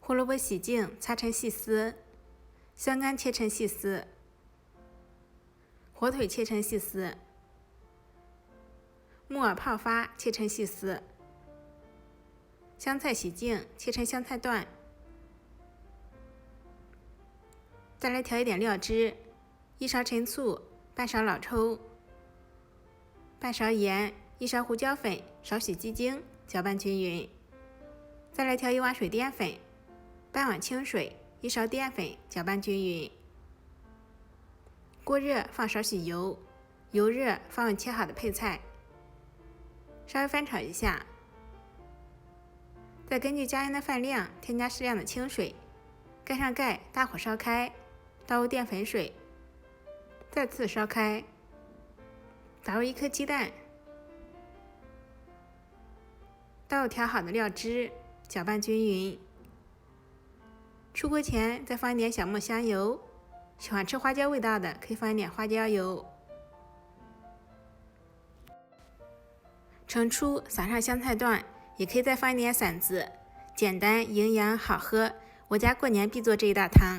胡萝卜洗净，擦成细丝；香干切成细丝；火腿切成细丝；木耳泡发切成细丝；香菜洗净，切成香菜段。再来调一点料汁：1勺陈醋，半勺老抽，半勺盐，1勺胡椒粉，少许鸡精，搅拌均匀。再来调1碗水淀粉，半碗清水，1勺淀粉，搅拌均匀。锅热，放少许油，油热放入切好的配菜，稍微翻炒一下，再根据加盐的饭量添加适量的清水，盖上盖，大火烧开，倒入淀粉水，再次烧开，打入1颗鸡蛋，倒入调好的料汁，搅拌均匀。出锅前再放一点小磨香油，喜欢吃花椒味道的可以放一点花椒油。盛出，撒上香菜段，也可以再放一点馓子，简单营养好喝。我家过年必做这一道汤。